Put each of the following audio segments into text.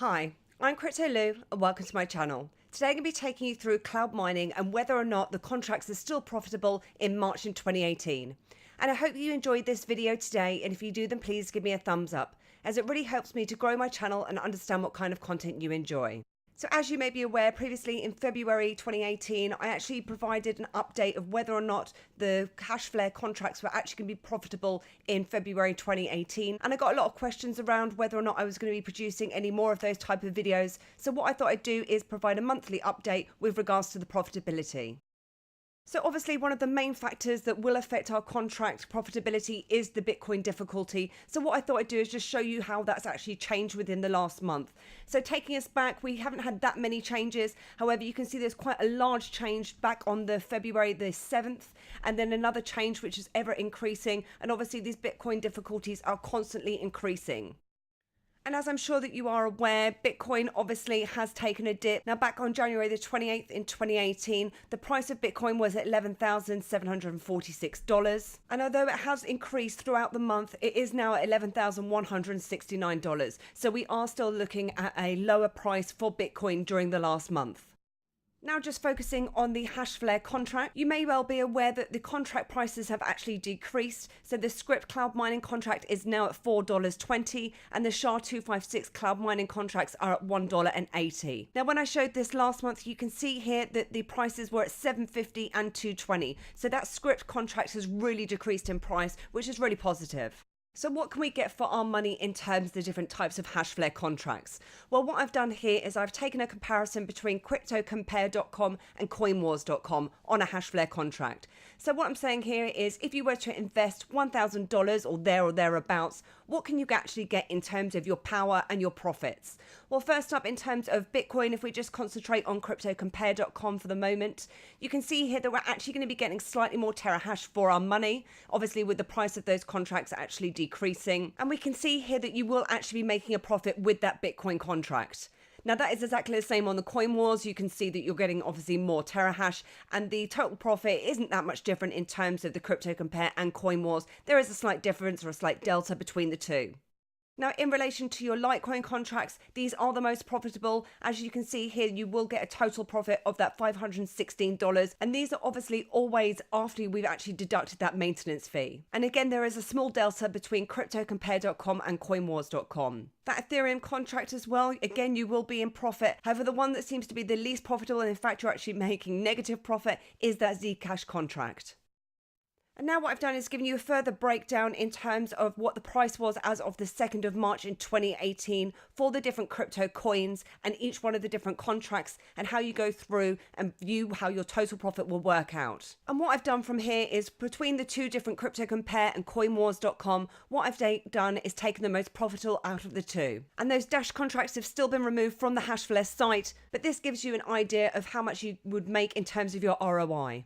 Hi, I'm Crypto Lou and welcome to my channel. Today I'm going to be taking you through cloud mining and whether or not the contracts are still profitable in March in 2018. And I hope you enjoyed this video today, and if you do, then please give me a thumbs up, as it really helps me to grow my channel and understand what kind of content you enjoy. So as you may be aware, previously in February 2018, I actually provided an update of whether or not the Hashflare contracts were actually going to be profitable in February 2018. And I got a lot of questions around whether or not I was going to be producing any more of those type of videos. So what I thought I'd do is provide a monthly update with regards to the profitability. So obviously one of the main factors that will affect our contract profitability is the Bitcoin difficulty. So what I thought I'd do is just show you how that's actually changed within the last month. So taking us back, we haven't had that many changes. However, you can see there's quite a large change back on the February the 7th, and then another change which is ever increasing. And obviously these Bitcoin difficulties are constantly increasing. And as I'm sure that you are aware, Bitcoin obviously has taken a dip. Now, back on January the 28th in 2018, the price of Bitcoin was at $11,746. And although it has increased throughout the month, it is now at $11,169. So we are still looking at a lower price for Bitcoin during the last month. Now just focusing on the Hashflare contract, you may well be aware that the contract prices have actually decreased. So the Script cloud mining contract is now at $4.20 and the SHA-256 cloud mining contracts are at $1.80. Now when I showed this last month, you can see here that the prices were at $7.50 and $2.20. So that Script contract has really decreased in price, which is really positive. So what can we get for our money in terms of the different types of Hashflare contracts? Well, what I've done here is I've taken a comparison between cryptocompare.com and coinwars.com on a Hashflare contract. So what I'm saying here is if you were to invest $1,000 or thereabouts, what can you actually get in terms of your power and your profits? Well, first up, in terms of Bitcoin, if we just concentrate on cryptocompare.com for the moment, you can see here that we're actually going to be getting slightly more terahash for our money, obviously with the price of those contracts actually decreasing. And we can see here that you will actually be making a profit with that Bitcoin contract. Now that is exactly the same on the Coin Wars. You can see that you're getting obviously more terahash, and the total profit isn't that much different in terms of the Crypto Compare and Coin Wars. There is a slight difference or a slight delta between the two. Now, in relation to your Litecoin contracts, these are the most profitable. As you can see here, you will get a total profit of that $516. And these are obviously always after we've actually deducted that maintenance fee. And again, there is a small delta between cryptocompare.com and coinwars.com. That Ethereum contract as well, again, you will be in profit. However, the one that seems to be the least profitable, and in fact, you're actually making negative profit, is that Zcash contract. And now what I've done is given you a further breakdown in terms of what the price was as of the 2nd of March in 2018 for the different crypto coins and each one of the different contracts, and how you go through and view how your total profit will work out. And what I've done from here is between the two different Crypto Compare and coinwars.com, what I've done is taken the most profitable out of the two. And those Dash contracts have still been removed from the Hashflare site, but this gives you an idea of how much you would make in terms of your ROI.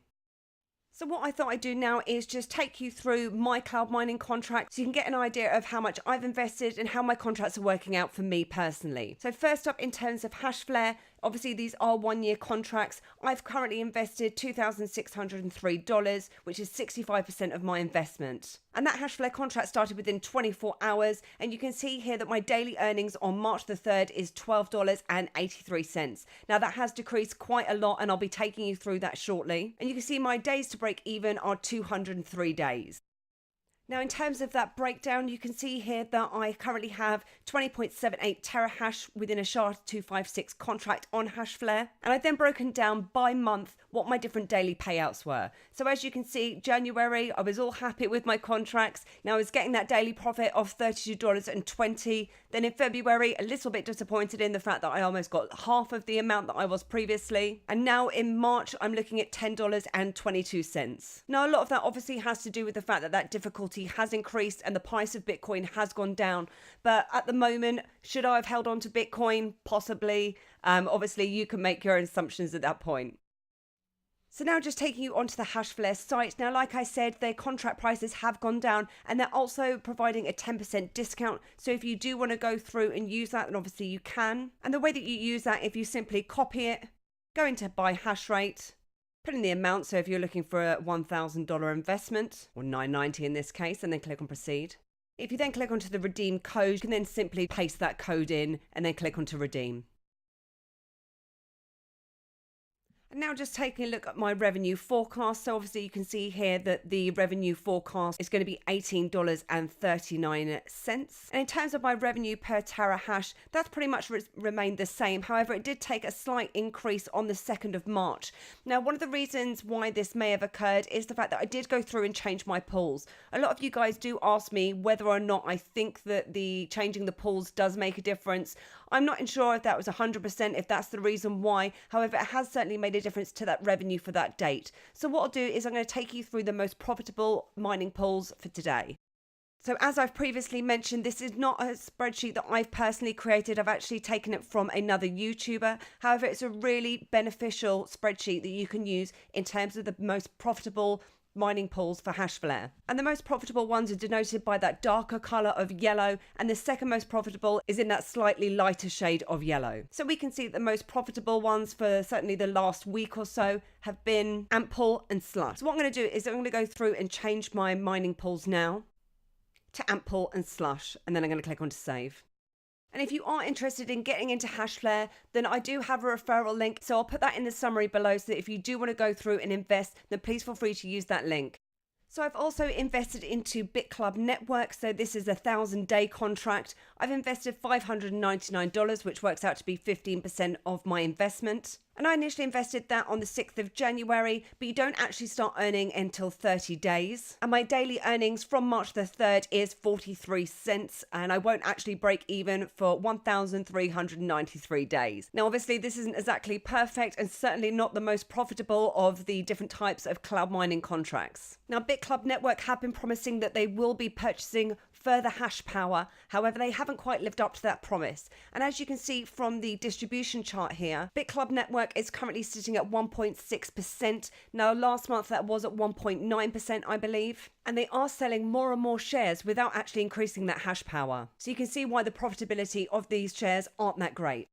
So what I thought I'd do now is just take you through my cloud mining contract so you can get an idea of how much I've invested and how my contracts are working out for me personally. So first up, in terms of Hashflare, obviously these are 1-year contracts. I've currently invested $2,603, which is 65% of my investment. And that Hashflare contract started within 24 hours. And you can see here that my daily earnings on March the 3rd is $12.83. Now that has decreased quite a lot, and I'll be taking you through that shortly. And you can see my days to break even are 203 days. Now, in terms of that breakdown, you can see here that I currently have 20.78 terahash within a SHA-256 contract on Hashflare. And I've then broken down by month what my different daily payouts were. So as you can see, January, I was all happy with my contracts. Now I was getting that daily profit of $32.20. Then in February, a little bit disappointed in the fact that I almost got half of the amount that I was previously. And now in March, I'm looking at $10.22. Now, a lot of that obviously has to do with the fact that that difficulty has increased and the price of Bitcoin has gone down. But at the moment, should I have held on to Bitcoin? Possibly. Obviously, you can make your own assumptions at that point. So now just taking you onto the Hashflare site. Now, like I said, their contract prices have gone down, and they're also providing a 10% discount. So if you do want to go through and use that, then obviously you can. And the way that you use that, if you simply copy it, go into buy hash rate, put in the amount. So if you're looking for a $1,000 investment, or $9.90 in this case, and then click on proceed. If you then click onto the redeem code, you can then simply paste that code in and then click onto redeem. And now just taking a look at my revenue forecast. So obviously you can see here that the revenue forecast is going to be $18.39. And in terms of my revenue per terahash, that's pretty much remained the same. However, it did take a slight increase on the 2nd of March. Now, one of the reasons why this may have occurred is the fact that I did go through and change my pools. A lot of you guys do ask me whether or not I think that the changing the pools does make a difference. I'm not sure if that was 100%, if that's the reason why. However, it has certainly made a difference to that revenue for that date. So what I'll do is I'm going to take you through the most profitable mining pools for today. So as I've previously mentioned, this is not a spreadsheet that I've personally created. I've actually taken it from another YouTuber. However, it's a really beneficial spreadsheet that you can use in terms of the most profitable mining pools for Hashflare. And the most profitable ones are denoted by that darker color of yellow, and the second most profitable is in that slightly lighter shade of yellow. So we can see that the most profitable ones for certainly the last week or so have been Ampool and Slush. So what I'm going to do is I'm going to go through and change my mining pools now to Ampool and Slush, and then I'm going to click on to save. And if you are interested in getting into Hashflare, then I do have a referral link. So I'll put that in the summary below, so that if you do want to go through and invest, then please feel free to use that link. So I've also invested into BitClub Network. So this is a 1,000-day contract. I've invested $599, which works out to be 15% of my investment. And I initially invested that on the 6th of January, but you don't actually start earning until 30 days. And my daily earnings from March the 3rd is 43 cents, and I won't actually break even for 1,393 days. Now, obviously, this isn't exactly perfect and certainly not the most profitable of the different types of cloud mining contracts. Now, BitClub Network have been promising that they will be purchasing further hash power. However, they haven't quite lived up to that promise. And as you can see from the distribution chart here, BitClub Network is currently sitting at 1.6%. Now, last month that was at 1.9%, I believe. And they are selling more and more shares without actually increasing that hash power. So you can see why the profitability of these shares aren't that great.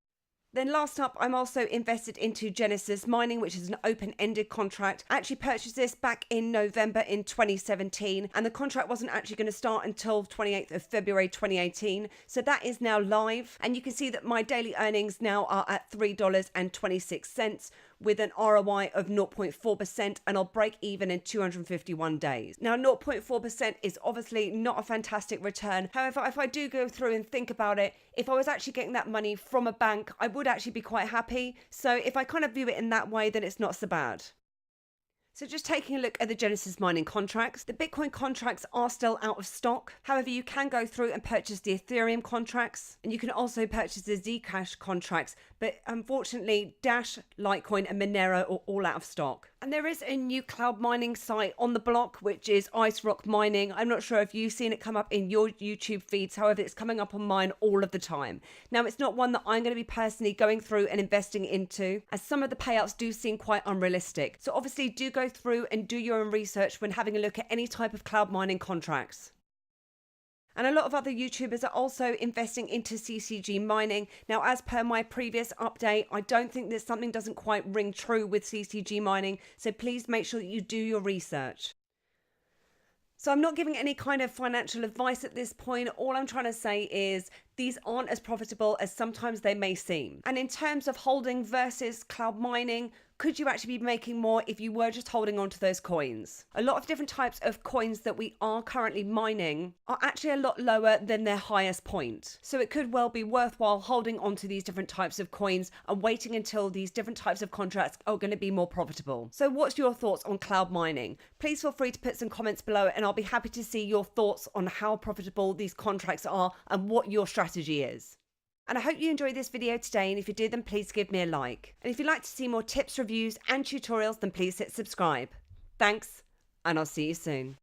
Then last up, I'm also invested into Genesis Mining, which is an open-ended contract. I actually purchased this back in November in 2017, and the contract wasn't actually going to start until 28th of February 2018. So that is now live, and you can see that my daily earnings now are at $3.26 with an ROI of 0.4%, and I'll break even in 251 days. Now, 0.4% is obviously not a fantastic return. However, if I do go through and think about it, if I was actually getting that money from a bank, I would actually be quite happy. So if I kind of view it in that way, then it's not so bad. So just taking a look at the Genesis Mining contracts, the Bitcoin contracts are still out of stock. However, you can go through and purchase the Ethereum contracts, and you can also purchase the Zcash contracts, but unfortunately Dash, Litecoin and Monero are all out of stock. And there is a new cloud mining site on the block, which is Ice Rock Mining. I'm not sure if you've seen it come up in your YouTube feeds. However, it's coming up on mine all of the time. Now, it's not one that I'm going to be personally going through and investing into, as some of the payouts do seem quite unrealistic. So obviously do go through and do your own research when having a look at any type of cloud mining contracts. And a lot of other YouTubers are also investing into CCG mining. Now, as per my previous update, I don't think that something doesn't quite ring true with CCG mining. So please make sure that you do your research. So I'm not giving any kind of financial advice at this point. All I'm trying to say is these aren't as profitable as sometimes they may seem. And in terms of holding versus cloud mining, could you actually be making more if you were just holding on to those coins? A lot of different types of coins that we are currently mining are actually a lot lower than their highest point. So it could well be worthwhile holding on to these different types of coins and waiting until these different types of contracts are going to be more profitable. So what's your thoughts on cloud mining? Please feel free to put some comments below, and I'll be happy to see your thoughts on how profitable these contracts are and what your strategy is. And I hope you enjoyed this video today, and if you did, then please give me a like. And if you'd like to see more tips, reviews and tutorials, then please hit subscribe. Thanks, and I'll see you soon.